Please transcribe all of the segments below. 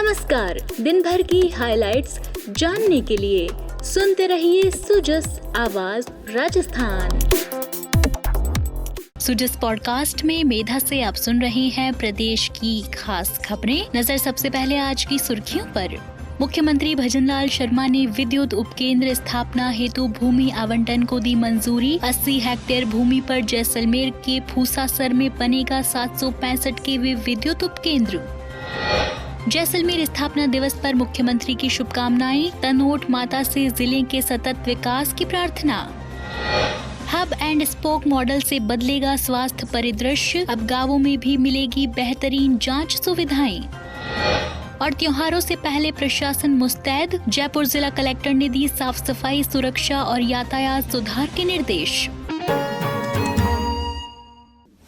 नमस्कार। दिन भर की हाइलाइट्स जानने के लिए सुनते रहिए सुजस आवाज राजस्थान। सुजस पॉडकास्ट में मेधा से आप सुन रहे हैं प्रदेश की खास खबरें। नजर सबसे पहले आज की सुर्खियों पर। मुख्यमंत्री भजनलाल शर्मा ने विद्युत उपकेंद्र स्थापना हेतु भूमि आवंटन को दी मंजूरी। 80 हेक्टेयर भूमि पर जैसलमेर के फूसासर में बनेगा 765 केवी विद्युत उपकेंद्र। जैसलमेर स्थापना दिवस पर मुख्यमंत्री की शुभकामनाएं। तनोट माता से जिले के सतत विकास की प्रार्थना। हब एंड स्पोक मॉडल से बदलेगा स्वास्थ्य परिदृश्य, अब गांवों में भी मिलेगी बेहतरीन जांच सुविधाएं। और त्योहारों से पहले प्रशासन मुस्तैद, जयपुर जिला कलेक्टर ने दी साफ सफाई, सुरक्षा और यातायात सुधार के निर्देश।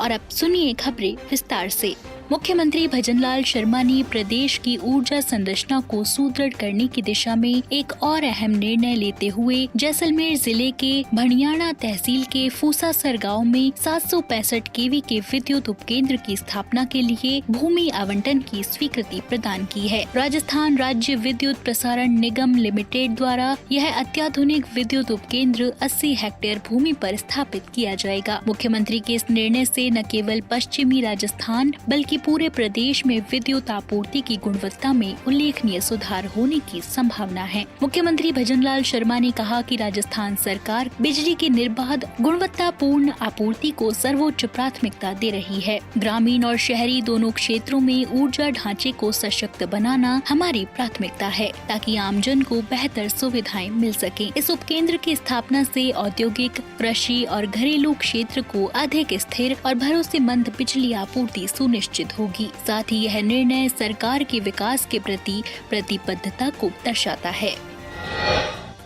और अब सुनिए खबरें विस्तार से। मुख्यमंत्री भजनलाल शर्मा ने प्रदेश की ऊर्जा संरचना को सुदृढ़ करने की दिशा में एक और अहम निर्णय लेते हुए जैसलमेर जिले के भणियाणा तहसील के फूसासर गांव में 765 केवी के विद्युत उपकेंद्र की स्थापना के लिए भूमि आवंटन की स्वीकृति प्रदान की है। राजस्थान राज्य विद्युत प्रसारण निगम लिमिटेड द्वारा यह अत्याधुनिक विद्युत उपकेंद्र 80 हेक्टेयर भूमि पर स्थापित किया जाएगा। मुख्यमंत्री के इस निर्णय से न केवल पश्चिमी राजस्थान बल्कि पूरे प्रदेश में विद्युत आपूर्ति की गुणवत्ता में उल्लेखनीय सुधार होने की संभावना है। मुख्यमंत्री भजनलाल शर्मा ने कहा कि राजस्थान सरकार बिजली की निर्बाध गुणवत्तापूर्ण आपूर्ति को सर्वोच्च प्राथमिकता दे रही है। ग्रामीण और शहरी दोनों क्षेत्रों में ऊर्जा ढांचे को सशक्त बनाना हमारी प्राथमिकता है, ताकि आमजन को बेहतर सुविधाएं मिल सके। इस उपकेंद्र की स्थापना से औद्योगिक, कृषि और घरेलू क्षेत्र को अधिक स्थिर और भरोसेमंद बिजली आपूर्ति सुनिश्चित होगी। साथ ही यह निर्णय सरकार के विकास के प्रति प्रतिबद्धता को दर्शाता है।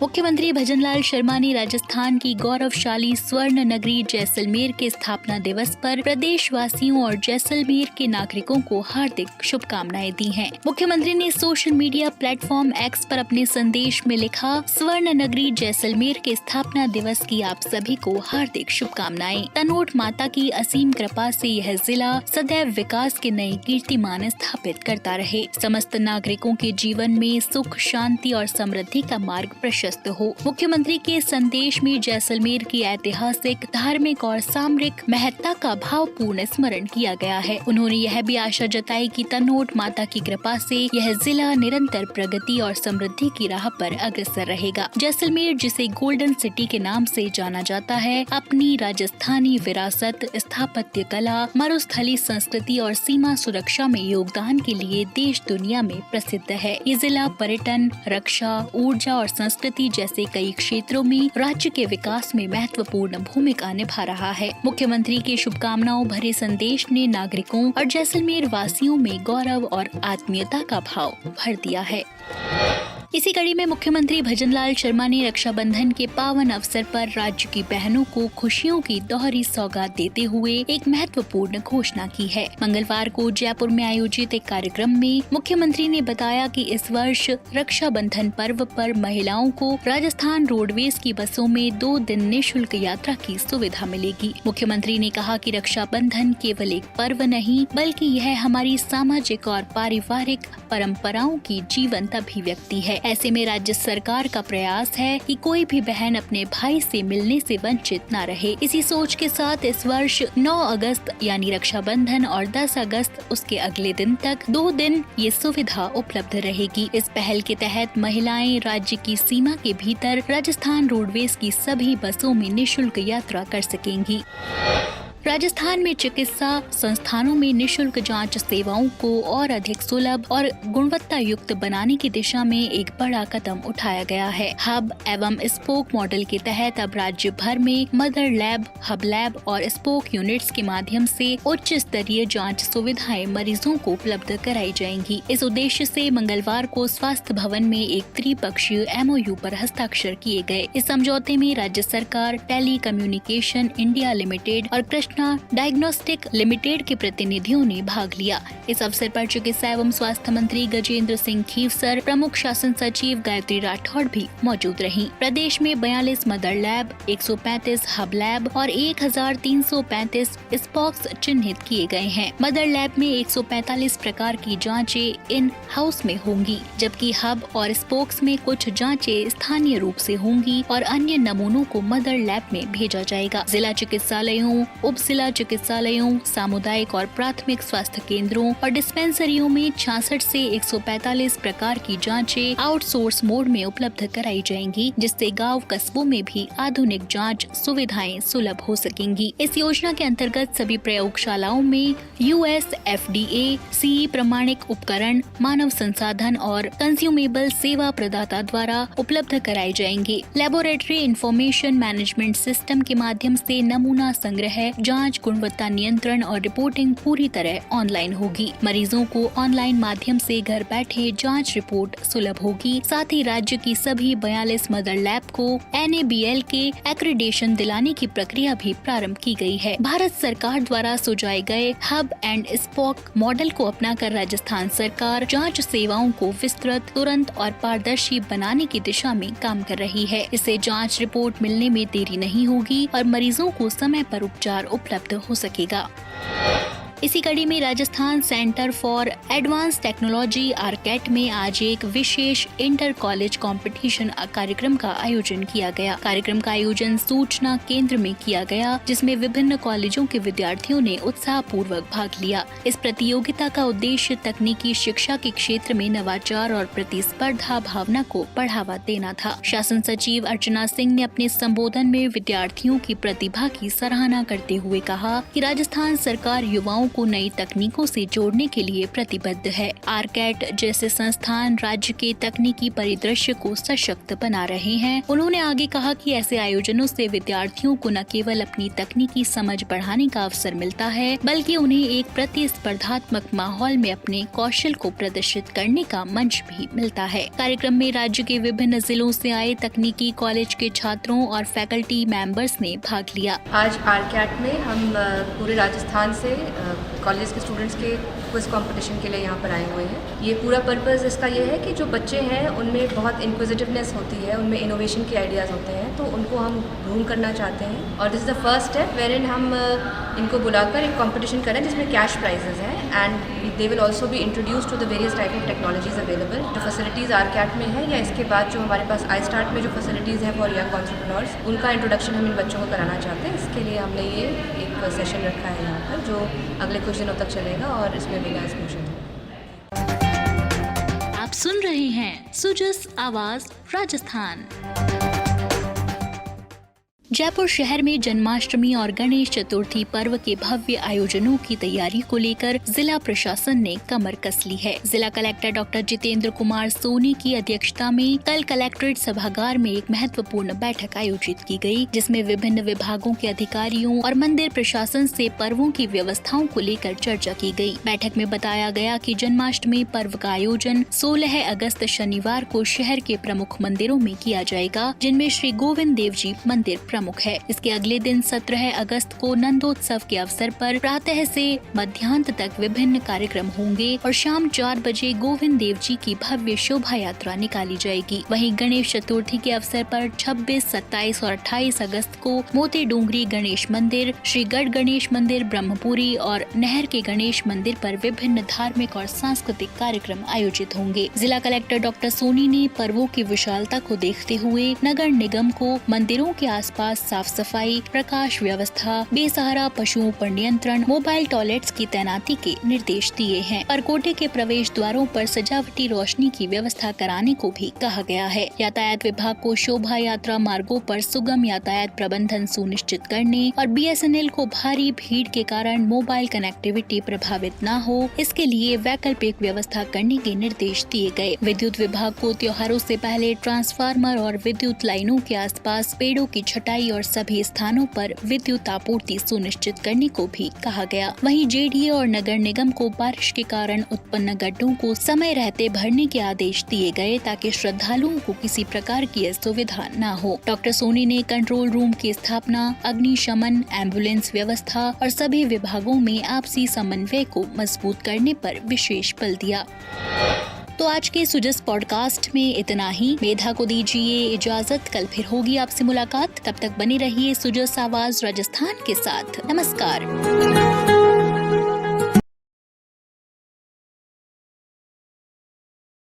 मुख्यमंत्री भजनलाल शर्मा ने राजस्थान की गौरवशाली स्वर्ण नगरी जैसलमेर के स्थापना दिवस पर प्रदेशवासियों और जैसलमेर के नागरिकों को हार्दिक शुभकामनाएं दी हैं। मुख्यमंत्री ने सोशल मीडिया प्लेटफॉर्म एक्स पर अपने संदेश में लिखा, स्वर्ण नगरी जैसलमेर के स्थापना दिवस की आप सभी को हार्दिक शुभकामनाएं। तनोट माता की असीम कृपा से यह जिला सदैव विकास के नए कीर्तिमान स्थापित करता रहे। समस्त नागरिकों के जीवन में सुख, शांति और समृद्धि का मार्ग प्रशस्त हो। मुख्यमंत्री के संदेश में जैसलमेर की ऐतिहासिक, धार्मिक और सामरिक महत्ता का भावपूर्ण स्मरण किया गया है। उन्होंने यह भी आशा जताई कि तनोट माता की कृपा से यह जिला निरंतर प्रगति और समृद्धि की राह पर अग्रसर रहेगा। जैसलमेर, जिसे गोल्डन सिटी के नाम से जाना जाता है, अपनी राजस्थानी विरासत, स्थापत्य कला, मरुस्थली संस्कृति और सीमा सुरक्षा में योगदान के लिए देश दुनिया में प्रसिद्ध है। ये जिला पर्यटन, रक्षा, ऊर्जा और संस्कृति जैसे कई क्षेत्रों में राज्य के विकास में महत्वपूर्ण भूमिका निभा रहा है। मुख्यमंत्री के शुभकामनाओं भरे संदेश ने नागरिकों और जैसलमेर वासियों में गौरव और आत्मीयता का भाव भर दिया है। इसी कड़ी में मुख्यमंत्री भजनलाल शर्मा ने रक्षाबंधन के पावन अवसर पर राज्य की बहनों को खुशियों की दोहरी सौगात देते हुए एक महत्वपूर्ण घोषणा की है। मंगलवार को जयपुर में आयोजित एक कार्यक्रम में मुख्यमंत्री ने बताया कि इस वर्ष रक्षाबंधन पर्व पर महिलाओं को राजस्थान रोडवेज की बसों में 2 दिन निःशुल्क यात्रा की सुविधा मिलेगी। मुख्यमंत्री ने कहा कि रक्षाबंधन केवल एक पर्व नहीं, बल्कि यह हमारी सामाजिक और पारिवारिक परंपराओं की जीवंत अभिव्यक्ति है। ऐसे में राज्य सरकार का प्रयास है कि कोई भी बहन अपने भाई से मिलने से वंचित न रहे। इसी सोच के साथ इस वर्ष 9 अगस्त यानी रक्षाबंधन और 10 अगस्त उसके अगले दिन तक 2 दिन ये सुविधा उपलब्ध रहेगी। इस पहल के तहत महिलाएं राज्य की सीमा के भीतर राजस्थान रोडवेज की सभी बसों में निःशुल्क यात्रा कर सकेंगी। राजस्थान में चिकित्सा संस्थानों में निःशुल्क जांच सेवाओं को और अधिक सुलभ और गुणवत्ता युक्त बनाने की दिशा में एक बड़ा कदम उठाया गया है। हब एवं स्पोक मॉडल के तहत अब राज्य भर में मदर लैब, हब लैब और स्पोक यूनिट्स के माध्यम से उच्च स्तरीय जांच सुविधाएं मरीजों को उपलब्ध कराई जाएंगी। इस उद्देश्य से मंगलवार को स्वास्थ्य भवन में एक त्रिपक्षीय MOU पर हस्ताक्षर किए गए। इस समझौते में राज्य सरकार, टेली कम्युनिकेशन इंडिया लिमिटेड और कृष्ण कृष्णा डायग्नोस्टिक लिमिटेड के प्रतिनिधियों ने भाग लिया। इस अवसर पर चिकित्सा एवं स्वास्थ्य मंत्री गजेंद्र सिंह खीवसर, प्रमुख शासन सचिव गायत्री राठौड़ भी मौजूद रहीं। प्रदेश में 42 मदर लैब, 135 हब लैब और 1335 स्पॉक्स चिन्हित किए गए हैं। मदर लैब में 145 प्रकार की जांचें इन हाउस में होंगी, जबकि हब और स्पोक्स में कुछ जांचें स्थानीय रूप से होंगी और अन्य नमूनों को मदर लैब में भेजा जाएगा। जिला चिकित्सालयों, उप जिला चिकित्सालयों, सामुदायिक और प्राथमिक स्वास्थ्य केंद्रों और डिस्पेंसरियों में 66 से 145 प्रकार की जांचें आउटसोर्स मोड में उपलब्ध कराई जाएंगी, जिससे गांव कस्बों में भी आधुनिक जांच सुविधाएं सुलभ हो सकेंगी। इस योजना के अंतर्गत सभी प्रयोगशालाओं में US FDA CE प्रमाणिक उपकरण मानव संसाधन और कंज्यूमेबल सेवा प्रदाता द्वारा उपलब्ध कराए जाएंगे। लेबोरेटरी इंफॉर्मेशन मैनेजमेंट सिस्टम के माध्यम से नमूना संग्रह, जांच, गुणवत्ता नियंत्रण और रिपोर्टिंग पूरी तरह ऑनलाइन होगी। मरीजों को ऑनलाइन माध्यम से घर बैठे जांच रिपोर्ट सुलभ होगी। साथ ही राज्य की सभी 42 मदर लैब को NABL के एक्रेडिटेशन दिलाने की प्रक्रिया भी प्रारंभ की गई है। भारत सरकार द्वारा सुझाए गए हब एंड स्पॉक मॉडल को अपनाकर राजस्थान सरकार जांच सेवाओं को विस्तृत, तुरंत और पारदर्शी बनाने की दिशा में काम कर रही है। इससे जांच रिपोर्ट मिलने में देरी नहीं होगी और मरीजों को समय पर उपचार उपलब्ध हो सकेगा। इसी कड़ी में Rajasthan centre for advance technology आरकेट में आज एक विशेष इंटर कॉलेज कंपटीशन कार्यक्रम का आयोजन किया गया। कार्यक्रम का आयोजन सूचना केंद्र में किया गया, जिसमें विभिन्न कॉलेजों के विद्यार्थियों ने उत्साहपूर्वक भाग लिया। इस प्रतियोगिता का उद्देश्य तकनीकी शिक्षा के क्षेत्र में नवाचार और प्रतिस्पर्धा भावना को बढ़ावा देना था। शासन सचिव अर्चना सिंह ने अपने संबोधन में विद्यार्थियों की प्रतिभा की सराहना करते हुए कहा कि राजस्थान सरकार युवाओं को नई तकनीकों से जोड़ने के लिए प्रतिबद्ध है। आरकेट जैसे संस्थान राज्य के तकनीकी परिदृश्य को सशक्त बना रहे हैं। उन्होंने आगे कहा कि ऐसे आयोजनों से विद्यार्थियों को न केवल अपनी तकनीकी समझ बढ़ाने का अवसर मिलता है, बल्कि उन्हें एक प्रतिस्पर्धात्मक माहौल में अपने कौशल को प्रदर्शित करने का मंच भी मिलता है। कार्यक्रम में राज्य के विभिन्न जिलों से आए तकनीकी कॉलेज के छात्रों और फैकल्टी मेंबर्स ने भाग लिया। आज आरकेट में हम पूरे राजस्थान से कॉलेज के स्टूडेंट्स के क्विज कंपटीशन के लिए यहाँ पर आए हुए हैं। ये पूरा पर्पस इसका ये है कि जो बच्चे हैं उनमें बहुत इंक्विजिटिवनेस होती है, उनमें इनोवेशन के आइडियाज़ होते हैं, तो उनको हम ग्रूम करना चाहते हैं। और this is the first step wherein हम इनको बुलाकर एक कंपटीशन करें जिसमें कैश प्राइजेज हैं and they will also be introduce to the various type of technologies available. जो फैसिलिटीज़ आरकेट में है या इसके बाद जो हमारे पास iStart में जो फैसिलिटीज़ हैं फॉर यंग एंटरप्रेन्योर्स, उनका इंट्रोडक्शन हम इन बच्चों को कराना चाहते हैं। इसके लिए हमने ये एक सेशन रखा है यहाँ पर जो अगले कुछ दिनों तक चलेगा और इसमें विकास घोषित है। आप सुन रहे हैं सुजस आवाज राजस्थान। जयपुर शहर में जन्माष्टमी और गणेश चतुर्थी पर्व के भव्य आयोजनों की तैयारी को लेकर जिला प्रशासन ने कमर कस ली है। जिला कलेक्टर डॉक्टर जितेंद्र कुमार सोनी की अध्यक्षता में कल कलेक्ट्रेट सभागार में एक महत्वपूर्ण बैठक आयोजित की गई, जिसमें विभिन्न विभागों के अधिकारियों और मंदिर प्रशासन से पर्वों की व्यवस्थाओं को लेकर चर्चा की गई। बैठक में बताया गया कि जन्माष्टमी पर्व का आयोजन 16 अगस्त शनिवार को शहर के प्रमुख मंदिरों में किया जाएगा, जिनमें श्री गोविंद देव जी मंदिर प्रमुख है। इसके अगले दिन 17 अगस्त को नंदोत्सव के अवसर पर प्रातः से मध्याह्न तक विभिन्न कार्यक्रम होंगे और शाम 4 बजे गोविंद देव जी की भव्य शोभा यात्रा निकाली जाएगी। वहीं गणेश चतुर्थी के अवसर पर 26, 27 और 28 अगस्त को मोती डूंगरी गणेश मंदिर, श्री गढ़ गणेश मंदिर, ब्रह्मपुरी और नहर के गणेश मंदिर पर विभिन्न धार्मिक और सांस्कृतिक कार्यक्रम आयोजित होंगे। जिला कलेक्टर डॉक्टर सोनी ने पर्वों की विशालता को देखते हुए नगर निगम को मंदिरों के आसपास साफ सफाई, प्रकाश व्यवस्था, बेसहारा पशुओं पर नियंत्रण, मोबाइल टॉयलेट्स की तैनाती के निर्देश दिए हैं। परकोटे के प्रवेश द्वारों पर सजावटी रोशनी की व्यवस्था कराने को भी कहा गया है। यातायात विभाग को शोभा यात्रा मार्गों पर सुगम यातायात प्रबंधन सुनिश्चित करने और BSNL को भारी भीड़ के कारण मोबाइल कनेक्टिविटी प्रभावित न हो, इसके लिए वैकल्पिक व्यवस्था करने के निर्देश दिए गए। विद्युत विभाग को त्योहारों से पहले ट्रांसफार्मर और विद्युत लाइनों के आसपास पेड़ों की छटाई सफाई और सभी स्थानों पर विद्युत आपूर्ति सुनिश्चित करने को भी कहा गया। वहीं जेडीए और नगर निगम को बारिश के कारण उत्पन्न गड्ढों को समय रहते भरने के आदेश दिए गए ताकि श्रद्धालुओं को किसी प्रकार की असुविधा न हो। डॉक्टर सोनी ने कंट्रोल रूम की स्थापना, अग्निशमन, एम्बुलेंस व्यवस्था और सभी विभागों में आपसी समन्वय को मजबूत करने पर विशेष बल दिया। तो आज के सुजस पॉडकास्ट में इतना ही। मेधा को दीजिए इजाजत, कल फिर होगी आपसे मुलाकात। तब तक बने रहिए सुजस आवाज राजस्थान के साथ। नमस्कार।